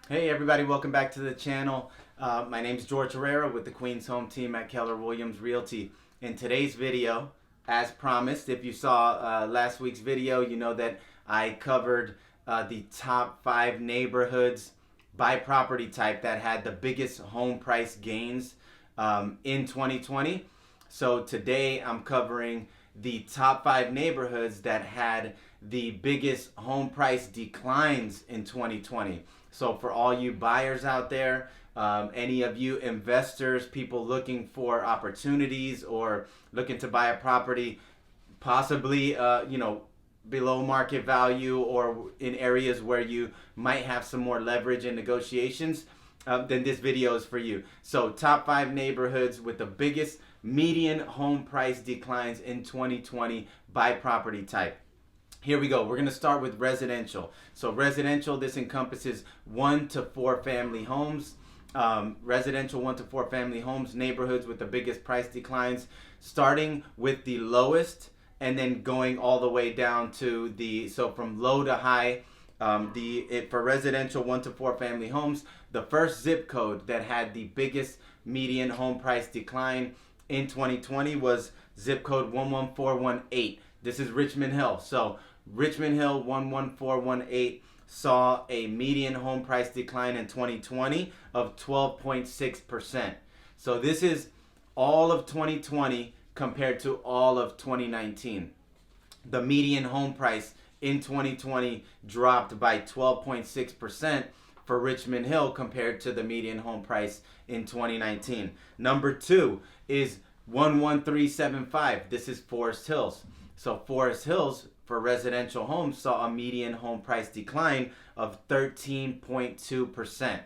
Hey everybody, welcome back to the channel. My name is George Herrera with the Queens Home Team at Keller Williams Realty. In today's video, as promised, if you saw last week's video, you know that I covered the top 5 neighborhoods by property type that had the biggest home price gains in 2020. So today I'm covering the top 5 neighborhoods that had the biggest home price declines in 2020. So for all you buyers out there, any of you investors, people looking for opportunities or looking to buy a property, possibly below market value or in areas where you might have some more leverage in negotiations, then this video is for you. So top 5 neighborhoods with the biggest median home price declines in 2020 by property type. Here we go. We're going to start with residential. So residential, this encompasses 1 to 4 family homes. Residential 1 to 4 family homes, neighborhoods with the biggest price declines, starting with the lowest and then going all the way down to so from low to high. For residential 1 to 4 family homes, the first zip code that had the biggest median home price decline in 2020 was zip code 11418. This is Richmond Hill. So Richmond Hill 11418 saw a median home price decline in 2020 of 12.6%. So this is all of 2020 compared to all of 2019. The median home price in 2020 dropped by 12.6% for Richmond Hill compared to the median home price in 2019. Number 2 is 11375. This is Forest Hills. So Forest Hills for residential homes saw a median home price decline of 13.2%.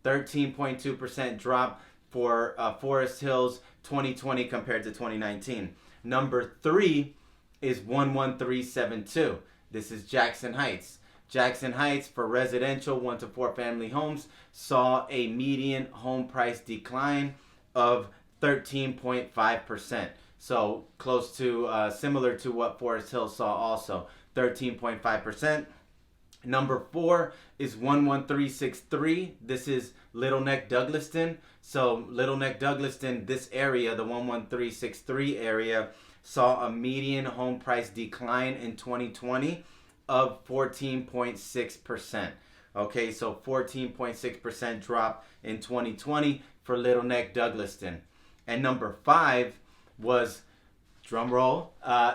13.2% drop for Forest Hills 2020 compared to 2019. Number 3 is 11372. This is Jackson Heights. Jackson Heights for residential 1 to 4 family homes saw a median home price decline of 13.5%. So close to similar to what Forest Hills saw also, 13.5%. Number 4 is 11363. This is Little Neck Douglaston. So Little Neck Douglaston, this area, the 11363 area, saw a median home price decline in 2020 of 14.6%. Okay, so 14.6% drop in 2020 for Little Neck Douglaston. And number 5 was, drum roll,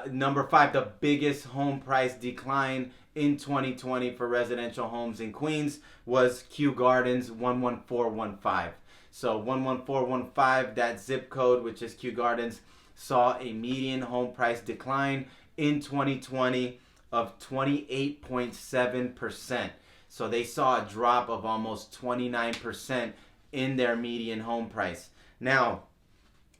number 5, the biggest home price decline in 2020 for residential homes in Queens was Kew Gardens 11415. So 11415, that zip code, which is Kew Gardens, saw a median home price decline in 2020 of 28.7%. So they saw a drop of almost 29% in their median home price. Now,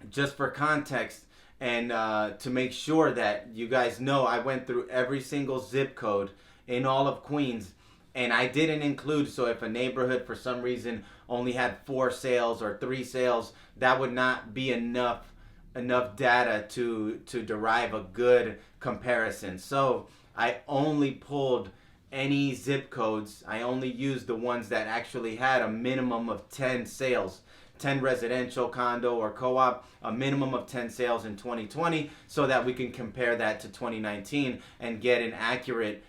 just for context and to make sure that you guys know, I went through every single zip code in all of Queens, and I didn't include, so if a neighborhood for some reason only had 4 sales or 3 sales, that would not be enough data to derive a good comparison. So I only pulled any zip codes. I only used the ones that actually had a minimum of 10 sales. 10 residential, condo, or co-op, a minimum of 10 sales in 2020, so that we can compare that to 2019 and get an accurate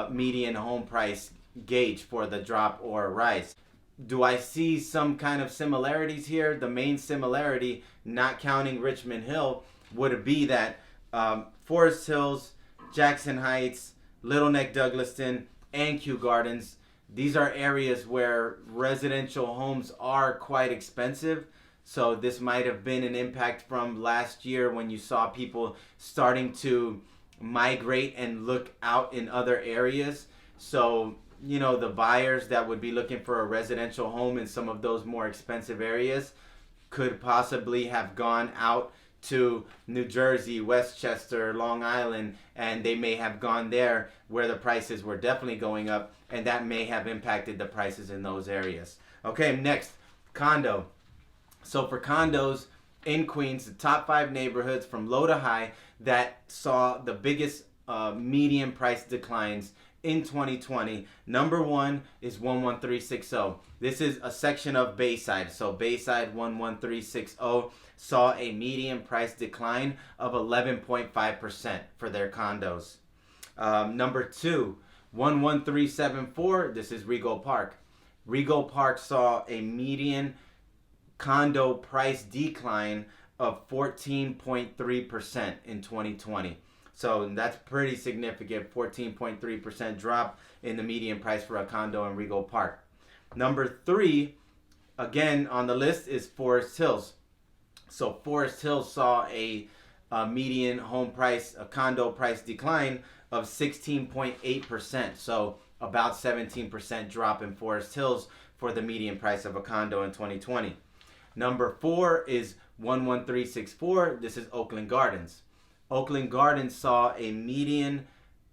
median home price gauge for the drop or rise. Do I see some kind of similarities here? The main similarity, not counting Richmond Hill, would be that Forest Hills, Jackson Heights, Little Neck Douglaston, and Kew Gardens, these are areas where residential homes are quite expensive. So this might have been an impact from last year when you saw people starting to migrate and look out in other areas. So, you know, the buyers that would be looking for a residential home in some of those more expensive areas could possibly have gone out to New Jersey, Westchester, Long Island, and they may have gone there where the prices were definitely going up, and that may have impacted the prices in those areas. Okay, next, condo. So for condos in Queens, the top 5 neighborhoods from low to high that saw the biggest median price declines in 2020. Number one is 11360. This is a section of Bayside. So Bayside 11360 saw a median price decline of 11.5% for their condos. Number two, 11374. This is Regal Park. Regal Park saw a median condo price decline of 14.3% in 2020. So that's pretty significant, 14.3% drop in the median price for a condo in Regal Park. Number three, again on the list, is Forest Hills. So Forest Hills saw a median home price, a condo price decline of 16.8%. So about 17% drop in Forest Hills for the median price of a condo in 2020. Number four is 11364. This is Oakland Gardens. Oakland Gardens saw a median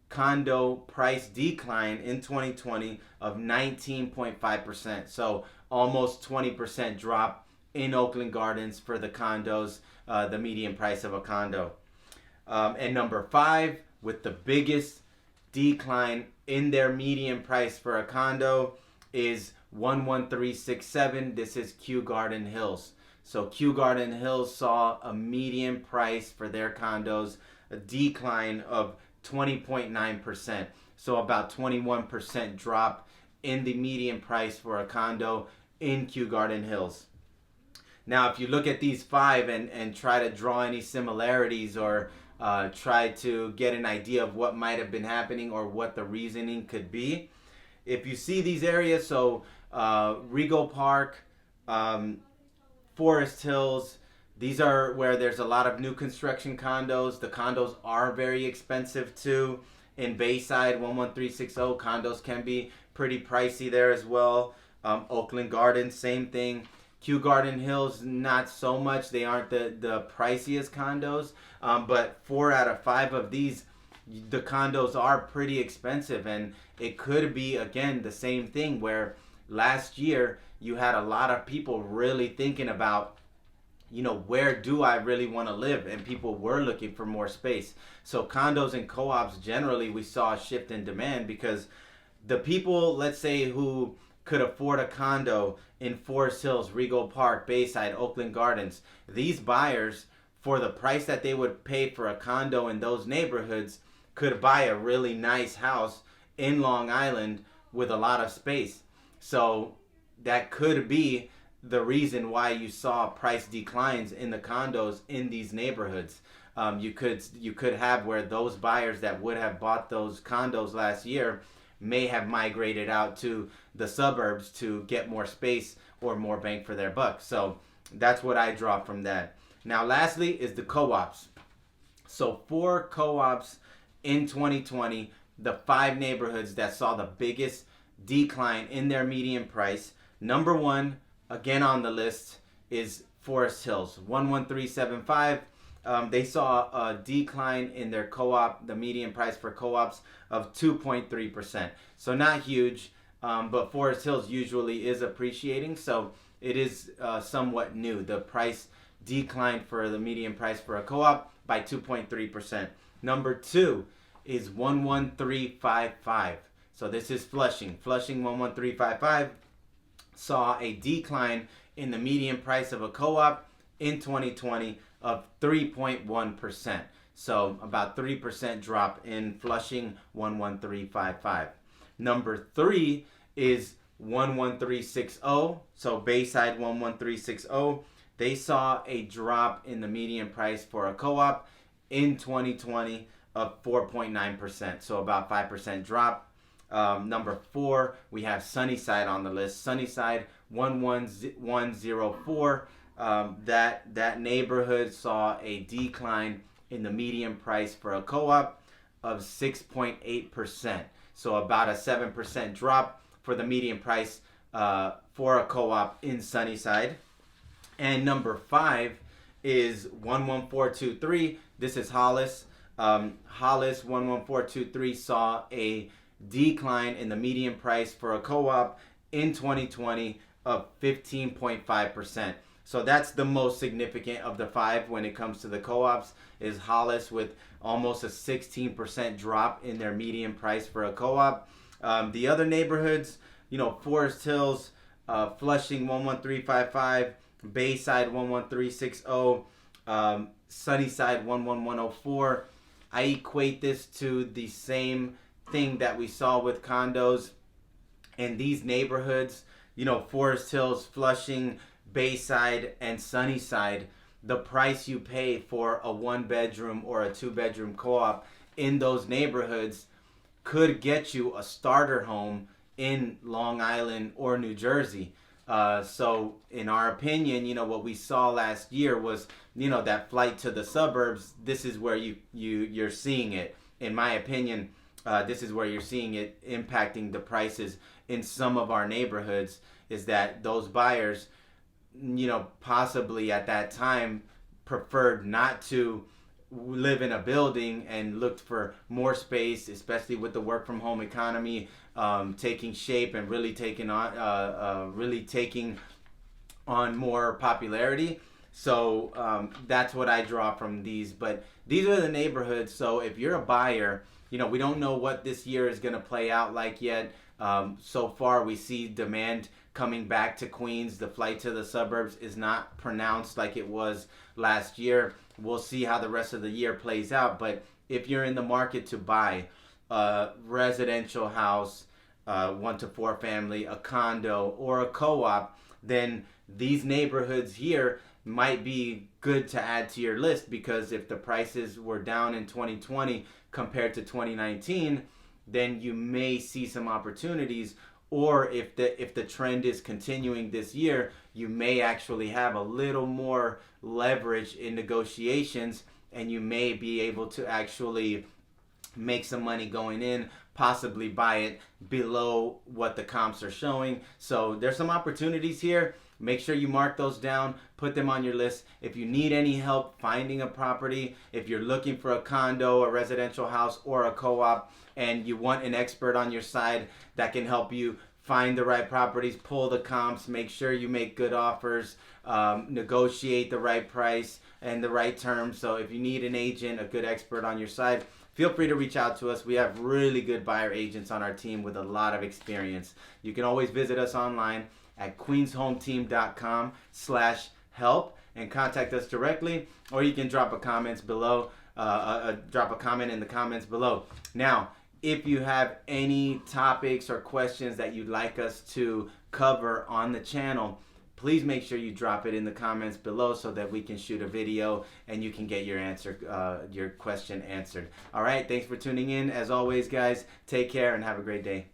condo price decline in 2020 of 19.5%. So almost 20% drop in Oakland Gardens for the condos, the median price of a condo. And number five, with the biggest decline in their median price for a condo, is 11367. This is Kew Garden Hills. So Kew Garden Hills saw a median price for their condos, a decline of 20.9%. So about 21% drop in the median price for a condo in Kew Garden Hills. Now, if you look at these five and try to draw any similarities or try to get an idea of what might have been happening or what the reasoning could be, if you see these areas, so Regal Park, Forest Hills, these are where there's a lot of new construction condos. The condos are very expensive too. In Bayside 11360, condos can be pretty pricey there as well. Oakland Gardens, same thing. Kew Garden Hills, not so much. They aren't the priciest condos, but 4 out of 5 of these, the condos are pretty expensive, and it could be, again, the same thing where last year you had a lot of people really thinking about, where do I really want to live? And people were looking for more space. So condos and co-ops, generally, we saw a shift in demand because the people, let's say, who could afford a condo in Forest Hills, Regal Park, Bayside, Oakland Gardens, these buyers, for the price that they would pay for a condo in those neighborhoods, could buy a really nice house in Long Island with a lot of space. So that could be the reason why you saw price declines in the condos in these neighborhoods. You could have where those buyers that would have bought those condos last year may have migrated out to the suburbs to get more space or more bang for their buck. So that's what I draw from that. Now, lastly is the co-ops. So for co-ops in 2020, the 5 neighborhoods that saw the biggest decline in their median price, number one, again on the list, is Forest Hills, 11375. They saw a decline in their co-op, the median price for co-ops, of 2.3%. So not huge, but Forest Hills usually is appreciating, so it is somewhat new. The price declined for the median price for a co-op by 2.3%. Number 2 is 11355. So this is Flushing. Flushing 11355 saw a decline in the median price of a co-op in 2020 of 3.1%. So about 3% drop in Flushing 11355. Number 3 is 11360. So Bayside 11360. They saw a drop in the median price for a co-op in 2020 of 4.9%. So about 5% drop. Number 4, we have Sunnyside on the list. Sunnyside 11104. That neighborhood saw a decline in the median price for a co-op of 6.8%. So about a 7% drop for the median price for a co-op in Sunnyside. And number 5 is 11423. This is Hollis. Hollis 11423 saw a decline in the median price for a co-op in 2020 of 15.5%. So that's the most significant of the five when it comes to the co-ops, is Hollis with almost a 16% drop in their median price for a co-op. The other neighborhoods, Forest Hills, Flushing 11355, Bayside 11360, Sunnyside 11104. I equate this to the same thing that we saw with condos in these neighborhoods, Forest Hills, Flushing, Bayside, and Sunnyside. The price you pay for a 1-bedroom or a 2-bedroom co-op in those neighborhoods could get you a starter home in Long Island or New Jersey. So in our opinion, what we saw last year was, that flight to the suburbs. This is where you're seeing it. In my opinion, this is where you're seeing it impacting the prices in some of our neighborhoods, is that those buyers, possibly at that time preferred not to live in a building and looked for more space, especially with the work from home economy taking shape and really taking on more popularity. So that's what I draw from these. But these are the neighborhoods. So if you're a buyer, we don't know what this year is going to play out like yet. So far, we see demand coming back to Queens. The flight to the suburbs is not pronounced like it was last year. We'll see how the rest of the year plays out. But if you're in the market to buy a residential house, 1 to 4 family, a condo, or a co-op, then these neighborhoods here might be good to add to your list, because if the prices were down in 2020 compared to 2019, then you may see some opportunities. Or if the trend is continuing this year, you may actually have a little more leverage in negotiations, and you may be able to actually make some money going in, possibly buy it below what the comps are showing. So there's some opportunities here. Make sure you mark those down, put them on your list. If you need any help finding a property, if you're looking for a condo, a residential house, or a co-op, and you want an expert on your side that can help you find the right properties, pull the comps, make sure you make good offers, negotiate the right price and the right terms. So if you need an agent, a good expert on your side, feel free to reach out to us. We have really good buyer agents on our team with a lot of experience. You can always visit us online at queenshometeam.com/help and contact us directly, or you can drop a comment below. Drop a comment in the comments below. Now, if you have any topics or questions that you'd like us to cover on the channel, please make sure you drop it in the comments below so that we can shoot a video and you can get your question answered. All right, thanks for tuning in. As always, guys, take care and have a great day.